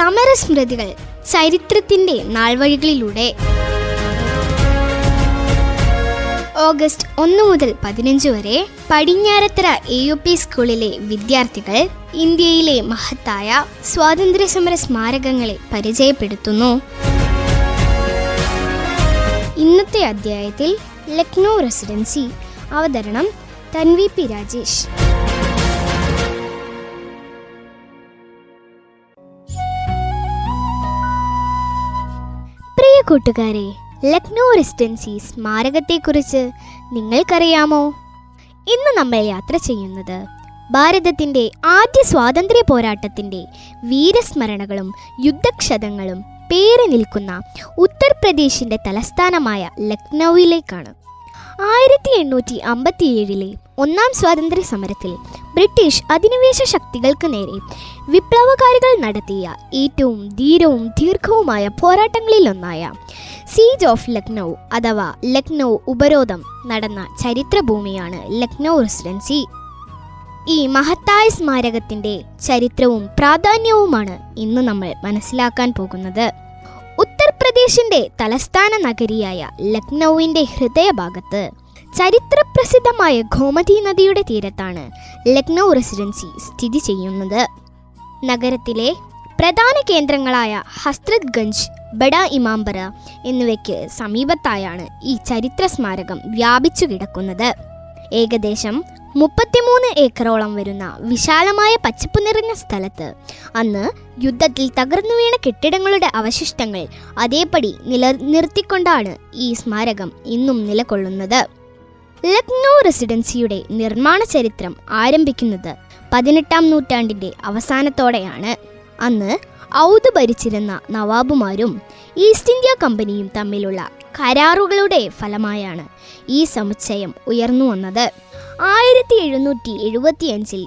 സമരസ്മൃതികൾ ചരിത്രത്തിന്റെ നാൾവഴികളിലൂടെ. ഓഗസ്റ്റ് 1 മുതൽ 15 വരെ പടിഞ്ഞാറത്തറ AUP സ്കൂളിലെ വിദ്യാർത്ഥികൾ ഇന്ത്യയിലെ മഹത്തായ സ്വാതന്ത്ര്യസമര സ്മാരകങ്ങളെ പരിചയപ്പെടുത്തുന്നു. ഇന്നത്തെ അധ്യായത്തിൽ ലക്നൗ റെസിഡൻസി. അവതരണം തൻവി പി രാജേഷ്. പ്രിയ കൂട്ടുകാരെ, ലക്നൗ റെസിഡൻസി സ്മാരകത്തെക്കുറിച്ച് നിങ്ങൾക്കറിയാമോ? ഇന്ന് നമ്മൾ യാത്ര ചെയ്യുന്നത് ഭാരതത്തിൻ്റെ ആദ്യ സ്വാതന്ത്ര്യ പോരാട്ടത്തിൻ്റെ വീരസ്മരണകളും യുദ്ധക്ഷതങ്ങളും പേറി നിൽക്കുന്ന ഉത്തർപ്രദേശിൻ്റെ തലസ്ഥാനമായ ലക്നൌവിലേക്കാണ്. 1857 ഒന്നാം സ്വാതന്ത്ര്യ സമരത്തിൽ ബ്രിട്ടീഷ് അധിനിവേശ ശക്തികൾക്ക് നേരെ വിപ്ലവകാരികൾ നടത്തിയ ഏറ്റവും ധീരവും ദീർഘവുമായ പോരാട്ടങ്ങളിലൊന്നായ സീജ് ഓഫ് ലക്നൗ അഥവാ ലക്നൗ ഉപരോധം നടന്ന ചരിത്രഭൂമിയാണ് ലക്നൗ റെസിഡൻസി. ഈ മഹത്തായ സ്മാരകത്തിൻ്റെ ചരിത്രവും പ്രാധാന്യവുമാണ് ഇന്ന് നമ്മൾ മനസ്സിലാക്കാൻ പോകുന്നത്. ഉത്തർപ്രദേശിൻ്റെ തലസ്ഥാന നഗരിയായ ലക്നൌവിൻ്റെ ഹൃദയഭാഗത്ത് ചരിത്രപ്രസിദ്ധമായ ഗോമതി നദിയുടെ തീരത്താണ് ലക്നൗ റെസിഡൻസി സ്ഥിതി ചെയ്യുന്നത്. നഗരത്തിലെ പ്രധാന കേന്ദ്രങ്ങളായ ഹസ്രത് ഗഞ്ച്, ബഡ ഇമാംബറ എന്നിവയ്ക്ക് സമീപത്തായാണ് ഈ ചരിത്ര സ്മാരകം വ്യാപിച്ചു കിടക്കുന്നത്. ഏകദേശം 33 ഏക്കറോളം വരുന്ന വിശാലമായ പച്ചപ്പ് നിറഞ്ഞ സ്ഥലത്ത് അന്ന് യുദ്ധത്തിൽ തകർന്നു വീണ കെട്ടിടങ്ങളുടെ അവശിഷ്ടങ്ങൾ അതേപടി നിലനിർത്തിക്കൊണ്ടാണ് ഈ സ്മാരകം ഇന്നും നിലകൊള്ളുന്നത്. ലക്നൗ റെസിഡൻസിയുടെ നിർമ്മാണ ചരിത്രം ആരംഭിക്കുന്നത് 18-ാം നൂറ്റാണ്ടിൻ്റെ അവസാനത്തോടെയാണ്. അന്ന് ഔദ് ഭരിച്ചിരുന്ന നവാബുമാരും ഈസ്റ്റ് ഇന്ത്യ കമ്പനിയും തമ്മിലുള്ള കരാറുകളുടെ ഫലമായാണ് ഈ സമുച്ചയം ഉയർന്നു വന്നത്. 1775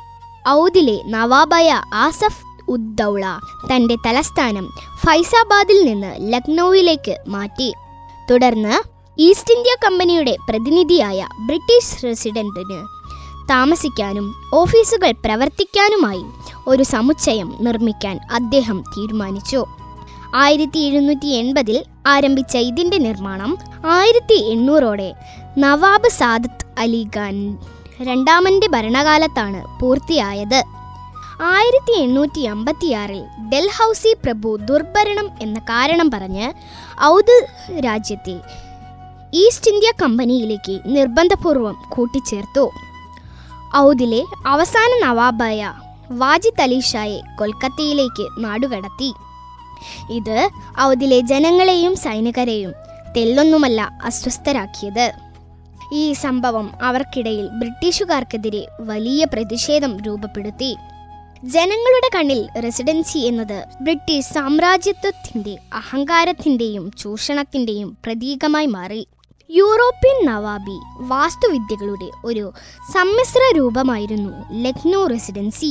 ഔദിലെ നവാബായ ആസഫ് ഉദ് ദൗള തൻ്റെ തലസ്ഥാനം ഫൈസാബാദിൽ നിന്ന് ലക്നൌവിലേക്ക് മാറ്റി. തുടർന്ന് ഈസ്റ്റ് ഇന്ത്യ കമ്പനിയുടെ പ്രതിനിധിയായ ബ്രിട്ടീഷ് റെസിഡന്റിന് താമസിക്കാനും ഓഫീസുകൾ പ്രവർത്തിക്കാനുമായി ഒരു സമുച്ചയം നിർമ്മിക്കാൻ അദ്ദേഹം തീരുമാനിച്ചു. 1780 ആരംഭിച്ച ഇതിൻ്റെ നിർമ്മാണം 1800 നവാബ് സാദത്ത് അലി ഖാൻ രണ്ടാമൻ്റെ ഭരണകാലത്താണ് പൂർത്തിയായത്. 1856 ഡൽഹൌസി പ്രഭു ദുർഭരണം എന്ന കാരണം പറഞ്ഞ് ഔദ് രാജ്യത്തെ ഈസ്റ്റ് ഇന്ത്യ കമ്പനിയിലേക്ക് നിർബന്ധപൂർവം കൂട്ടിച്ചേർത്തു. ഔദിലെ അവസാന നവാബായ വാജിദ് അലി ഷായെ കൊൽക്കത്തയിലേക്ക് നാടുകടത്തി. ഇത് ഔദിലെ ജനങ്ങളെയും സൈനികരെയും തെല്ലൊന്നുമല്ല അസ്വസ്ഥരാക്കിയത്. ഈ സംഭവം അവർക്കിടയിൽ ബ്രിട്ടീഷുകാർക്കെതിരെ വലിയ പ്രതിഷേധം രൂപപ്പെടുത്തി. ജനങ്ങളുടെ കണ്ണിൽ റെസിഡൻസി എന്നത് ബ്രിട്ടീഷ് സാമ്രാജ്യത്വത്തിൻ്റെ അഹങ്കാരത്തിൻ്റെയും ചൂഷണത്തിൻ്റെയും പ്രതീകമായി മാറി. യൂറോപ്യൻ നവാബി വാസ്തുവിദ്യകളുടെ ഒരു സമ്മിശ്ര രൂപമായിരുന്നു ലക്നൗ റെസിഡൻസി.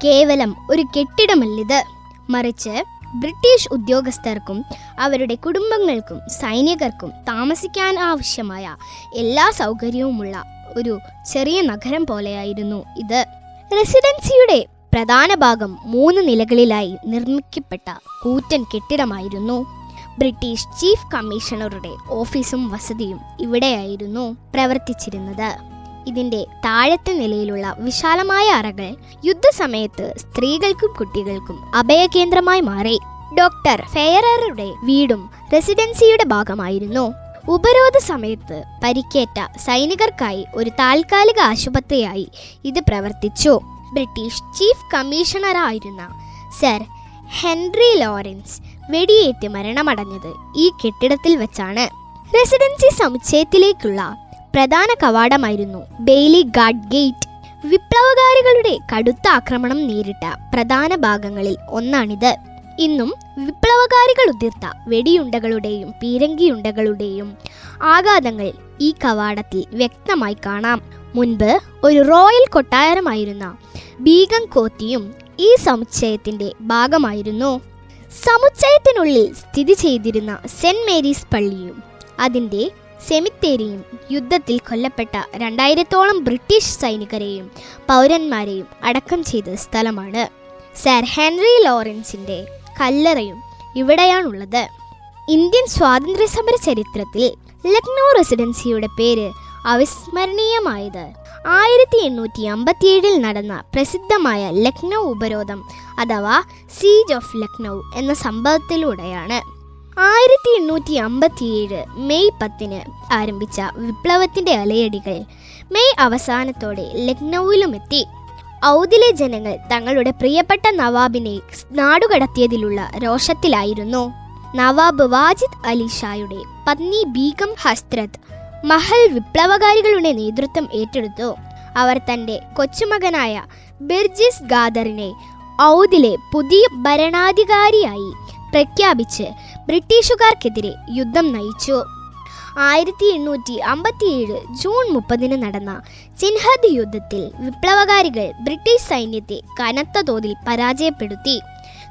കേവലം ഒരു കെട്ടിടമല്ലിത്, മറിച്ച് ബ്രിട്ടീഷ് ഉദ്യോഗസ്ഥർക്കും അവരുടെ കുടുംബങ്ങൾക്കും സൈനികർക്കും താമസിക്കാൻ ആവശ്യമായ എല്ലാ സൗകര്യവുമുള്ള ഒരു ചെറിയ നഗരം പോലെയായിരുന്നു ഇത്. റെസിഡൻസിയുടെ പ്രധാന ഭാഗം 3 നിലകളിലായി നിർമ്മിക്കപ്പെട്ട കൂറ്റൻ കെട്ടിടമായിരുന്നു. ബ്രിട്ടീഷ് ചീഫ് കമ്മീഷണറുടെ ഓഫീസും വസതിയും ഇവിടെയായിരുന്നു പ്രവർത്തിച്ചിരുന്നത്. ഇതിൻ്റെ താഴത്തെ നിലയിലുള്ള വിശാലമായ അറകൾ യുദ്ധസമയത്ത് സ്ത്രീകൾക്കും കുട്ടികൾക്കും അഭയകേന്ദ്രമായി മാറി. ഡോക്ടർ ഫെയററുടെ വീടും റെസിഡൻസിയുടെ ഭാഗമായിരുന്നു. ഉപരോധ സമയത്ത് പരിക്കേറ്റ സൈനികർക്കായി ഒരു താൽക്കാലിക ആശുപത്രിയായി ഇത് പ്രവർത്തിച്ചു. ബ്രിട്ടീഷ് ചീഫ് കമ്മീഷണറായിരുന്ന സർ ഹെൻറി ലോറൻസ് വെടിയേറ്റ് മരണമടഞ്ഞത് ഈ കെട്ടിടത്തിൽ വെച്ചാണ്. റെസിഡൻസി സമുച്ചയത്തിലേക്കുള്ള പ്രധാന കവാടമായിരുന്നു ബെയ്ലി ഗാർഡ് ഗേറ്റ്. വിപ്ലവകാരികളുടെ കടുത്ത ആക്രമണം നേരിട്ട പ്രധാന ഭാഗങ്ങളിൽ ഒന്നാണിത്. ഇന്നും വിപ്ലവകാരികൾ ഉതിർത്ത വെടിയുണ്ടകളുടെയും പീരങ്കിയുണ്ടകളുടെയും ആഘാതങ്ങൾ ഈ കവാടത്തിൽ വ്യക്തമായി കാണാം. മുൻപ് ഒരു റോയൽ കൊട്ടാരമായിരുന്ന ബീഗം കോത്തിയും ഈ സമുച്ചയത്തിൻ്റെ ഭാഗമായിരുന്നു. സമുച്ചയത്തിനുള്ളിൽ സ്ഥിതി ചെയ്തിരുന്ന സെന്റ് മേരീസ് പള്ളിയും അതിൻ്റെ സെമിത്തേരിയും യുദ്ധത്തിൽ കൊല്ലപ്പെട്ട 2000-ഓളം ബ്രിട്ടീഷ് സൈനികരെയും പൗരന്മാരെയും അടക്കം ചെയ്ത സ്ഥലമാണ്. സർ ഹെൻറി ലോറൻസിൻ്റെ കല്ലറയും ഇവിടെയാണുള്ളത്. ഇന്ത്യൻ സ്വാതന്ത്ര്യ സമര ചരിത്രത്തിൽ ലക്നൗ റെസിഡൻസിയുടെ പേര് അവിസ്മരണീയമായത് 1857 നടന്ന പ്രസിദ്ധമായ ലക്നൗ ഉപരോധം അഥവാ സീജ് ഓഫ് ലക്നൗ എന്ന സംഭവത്തിലൂടെയാണ്. 1857 മെയ് 10 ആരംഭിച്ച വിപ്ലവത്തിന്റെ അലയടികൾ മെയ് അവസാനത്തോടെ ലക്നൌവിലുമെത്തി. ഔദിലെ ജനങ്ങൾ തങ്ങളുടെ പ്രിയപ്പെട്ട നവാബിനെ നാടുകടത്തിയതിലുള്ള രോഷത്തിലായിരുന്നു. നവാബ് വാജിദ് അലി ഷായുടെ പത്നി ബീഗം ഹസ്രത്ത് മഹൽ വിപ്ലവകാരികളുടെ നേതൃത്വം ഏറ്റെടുത്തു. അവർ തന്റെ കൊച്ചുമകനായ ബിർജിസ് ഗാദറിനെ ഔദിലെ പുതിയ ഭരണാധികാരിയായി പ്രഖ്യാപിച്ച് ബ്രിട്ടീഷുകാർക്കെതിരെ യുദ്ധം നയിച്ചു. 1857 ജൂൺ 30 നടന്ന ചിൻഹദ് യുദ്ധത്തിൽ വിപ്ലവകാരികൾ ബ്രിട്ടീഷ് സൈന്യത്തെ കനത്ത തോതിൽ പരാജയപ്പെടുത്തി.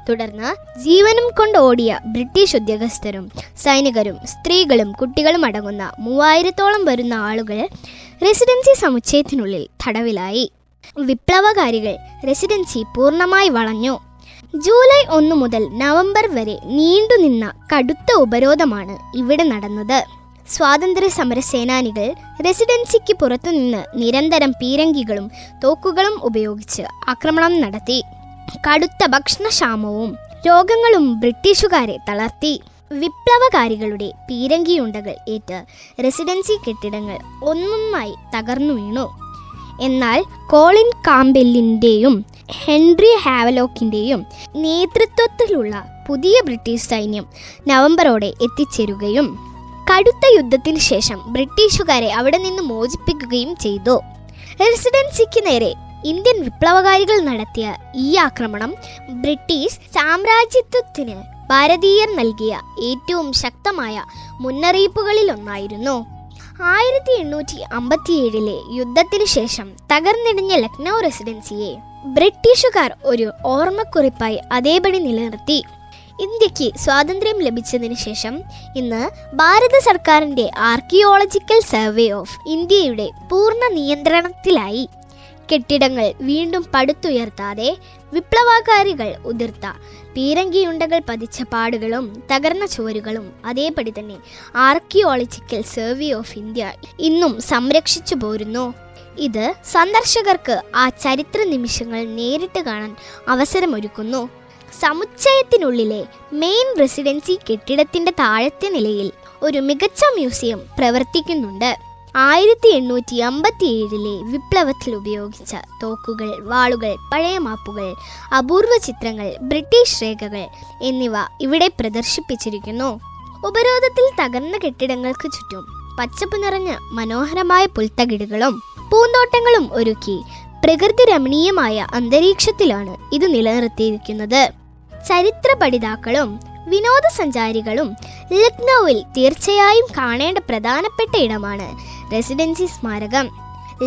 തുടർന്ന് ജീവനും കൊണ്ട് ഓടിയ ബ്രിട്ടീഷ് ഉദ്യോഗസ്ഥരും സൈനികരും സ്ത്രീകളും കുട്ടികളും അടങ്ങുന്ന 3000-ഓളം വരുന്ന ആളുകൾ റെസിഡൻസി സമുച്ചയത്തിനുള്ളിൽ തടവിലായി. വിപ്ലവകാരികൾ റെസിഡൻസി പൂർണ്ണമായി വളഞ്ഞു. ജൂലൈ 1 മുതൽ നവംബർ വരെ നീണ്ടുനിന്ന കടുത്ത ഉപരോധമാണ് ഇവിടെ നടന്നത്. സ്വാതന്ത്ര്യ സമര സേനാനികൾ റെസിഡൻസിക്ക് പുറത്തുനിന്ന് നിരന്തരം പീരങ്കികളും തോക്കുകളും ഉപയോഗിച്ച് ആക്രമണം നടത്തി. കടുത്ത ഭക്ഷണക്ഷാമവും രോഗങ്ങളും ബ്രിട്ടീഷുകാരെ തളർത്തി. വിപ്ലവകാരികളുടെ പീരങ്കിയുണ്ടകൾ ഏറ്റ് റെസിഡൻസി കെട്ടിടങ്ങൾ ഒന്നൊന്നായി തകർന്നു വീണു. എന്നാൽ കോളിൻ കാമ്പെല്ലിൻ്റെയും ഹെൻറി ഹാവലോക്കിൻ്റെയും നേതൃത്വത്തിലുള്ള പുതിയ ബ്രിട്ടീഷ് സൈന്യം നവംബറോടെ എത്തിച്ചേരുകയും കടുത്ത യുദ്ധത്തിന് ശേഷം ബ്രിട്ടീഷുകാരെ അവിടെ നിന്ന് മോചിപ്പിക്കുകയും ചെയ്തു. റെസിഡൻസിക്ക് നേരെ ഇന്ത്യൻ വിപ്ലവകാരികൾ നടത്തിയ ഈ ആക്രമണം ബ്രിട്ടീഷ് സാമ്രാജ്യത്വത്തിന് ഭാരതീയർ നൽകിയ ഏറ്റവും ശക്തമായ മുന്നറിയിപ്പുകളിലൊന്നായിരുന്നു. 1857 യുദ്ധത്തിന് ശേഷം തകർന്നിടിഞ്ഞ ലക്നൗ റെസിഡൻസിയെ ബ്രിട്ടീഷുകാർ ഒരു ഓർമ്മക്കുറിപ്പായി അതേപടി നിലനിർത്തി. ഇന്ത്യക്ക് സ്വാതന്ത്ര്യം ലഭിച്ചതിന് ശേഷം ഇന്ന് ഭാരത സർക്കാരിൻ്റെ ആർക്കിയോളജിക്കൽ സർവേ ഓഫ് ഇന്ത്യയുടെ പൂർണ്ണ നിയന്ത്രണത്തിലായി. കെട്ടിടങ്ങൾ വീണ്ടും പടുത്തുയർത്താതെ വിപ്ലവകാരികൾ ഉതിർത്ത പീരങ്കിയുണ്ടകൾ പതിച്ച പാടുകളും തകർന്ന ചുവരുകളും അതേപടി തന്നെ ആർക്കിയോളജിക്കൽ സർവേ ഓഫ് ഇന്ത്യ ഇന്നും സംരക്ഷിച്ചു പോരുന്നു. ഇത് സന്ദർശകർക്ക് ആ ചരിത്ര നിമിഷങ്ങൾ നേരിട്ട് കാണാൻ അവസരമൊരുക്കുന്നു. സമുച്ചയത്തിനുള്ളിലെ മെയിൻ റെസിഡൻസി കെട്ടിടത്തിന്റെ താഴത്തെ നിലയിൽ ഒരു മികച്ച മ്യൂസിയം പ്രവർത്തിക്കുന്നുണ്ട്. 1857 വിപ്ലവത്തിൽ ഉപയോഗിച്ച തോക്കുകൾ, വാളുകൾ, പഴയ മാപ്പുകൾ, അപൂർവ ചിത്രങ്ങൾ, ബ്രിട്ടീഷ് രേഖകൾ എന്നിവ ഇവിടെ പ്രദർശിപ്പിച്ചിരിക്കുന്നു. ഉപരോധത്തിൽ തകർന്ന കെട്ടിടങ്ങൾക്ക് ചുറ്റും പച്ചപ്പ് നിറഞ്ഞ മനോഹരമായ പുൽത്തകിടുകളും പൂന്തോട്ടങ്ങളും ഒരുക്കി പ്രകൃതി രമണീയമായ അന്തരീക്ഷത്തിലാണ് ഇത് നിലനിർത്തിയിരിക്കുന്നത്. ചരിത്ര പഠിതാക്കളും വിനോദസഞ്ചാരികളും ലക്നൌവിൽ തീർച്ചയായും കാണേണ്ട പ്രധാനപ്പെട്ട ഇടമാണ് റെസിഡൻസി സ്മാരകം.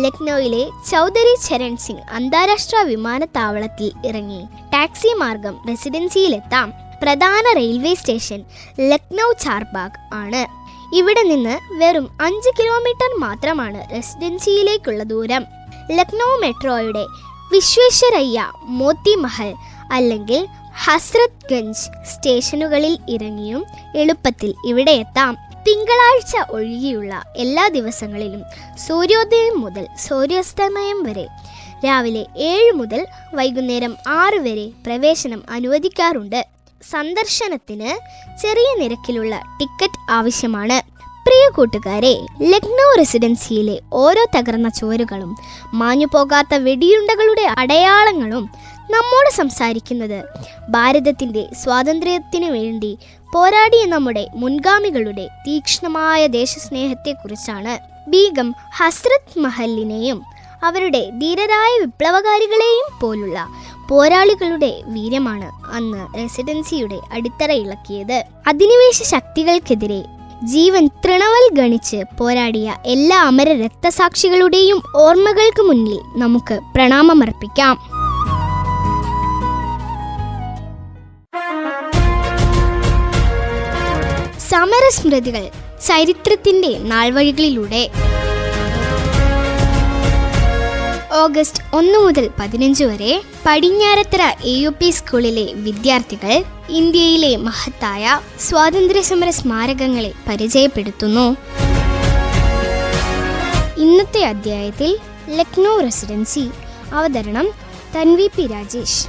ലക്നൌവിലെ ചൗധരി ചരൺ സിംഗ് അന്താരാഷ്ട്ര വിമാനത്താവളത്തിൽ ഇറങ്ങി ടാക്സി മാർഗം റെസിഡൻസിയിലെത്താം. പ്രധാന റെയിൽവേ സ്റ്റേഷൻ ലക്നൗ ചാർബാഗ് ആണ്. ഇവിടെ നിന്ന് വെറും 5 കിലോമീറ്റർ മാത്രമാണ് റെസിഡൻസിയിലേക്കുള്ള ദൂരം. ലക്നൗ മെട്രോയുടെ വിശ്വേശ്വരയ്യ, മോത്തി മഹൽ അല്ലെങ്കിൽ ഹസ്രത്ത് ഗഞ്ച് സ്റ്റേഷനുകളിൽ ഇറങ്ങിയും എളുപ്പത്തിൽ ഇവിടെ എത്താം. തിങ്കളാഴ്ച ഒഴികെയുള്ള എല്ലാ ദിവസങ്ങളിലും സൂര്യോദയം മുതൽ സൂര്യാസ്തമയം വരെ രാവിലെ 7 മുതൽ വൈകുന്നേരം 6 വരെ പ്രവേശനം അനുവദിക്കാറുണ്ട്. സന്ദർശനത്തിന് ചെറിയ നിരക്കിലുള്ള ടിക്കറ്റ് ആവശ്യമാണ്. പ്രിയ കൂട്ടുകാരെ, ലക്നൗ റെസിഡൻസിയിലെ ഓരോ തകർന്ന ചുവരുകളും മാഞ്ഞു പോകാത്ത വെടിയുണ്ടകളുടെ അടയാളങ്ങളും നമ്മോട് സംസാരിക്കുന്നത് ഭാരതത്തിൻ്റെ സ്വാതന്ത്ര്യത്തിനു വേണ്ടി പോരാടിയ നമ്മുടെ മുൻഗാമികളുടെ തീക്ഷ്ണമായ ദേശസ്നേഹത്തെക്കുറിച്ചാണ്. ബീഗം ഹസ്രത്ത് മഹലിനെയും അവരുടെ ധീരരായ വിപ്ലവകാരികളെയും പോലുള്ള പോരാളികളുടെ വീര്യമാണ് അന്ന് റെസിഡൻസിയുടെ അടിത്തറ ഇളക്കിയത്. അധിനിവേശ ശക്തികൾക്കെതിരെ ജീവൻ തൃണവൽ ഗണിച്ച് പോരാടിയ എല്ലാ അമര രക്തസാക്ഷികളുടെയും ഓർമ്മകൾക്ക് മുന്നിൽ നമുക്ക് പ്രണാമമർപ്പിക്കാം. സമരസ്മൃതികൾ, ചരിത്രത്തിന്റെ നാൾവഴികളിലൂടെ. ഓഗസ്റ്റ് 1 മുതൽ 15 വരെ പടിഞ്ഞാറത്തറ AUP സ്കൂളിലെ വിദ്യാർത്ഥികൾ ഇന്ത്യയിലെ മഹത്തായ സ്വാതന്ത്ര്യസമര സ്മാരകങ്ങളെ പരിചയപ്പെടുത്തുന്നു. ഇന്നത്തെ അധ്യായത്തിൽ ലക്നൗ റെസിഡൻസി. അവതരണം തൻവി പി രാജേഷ്.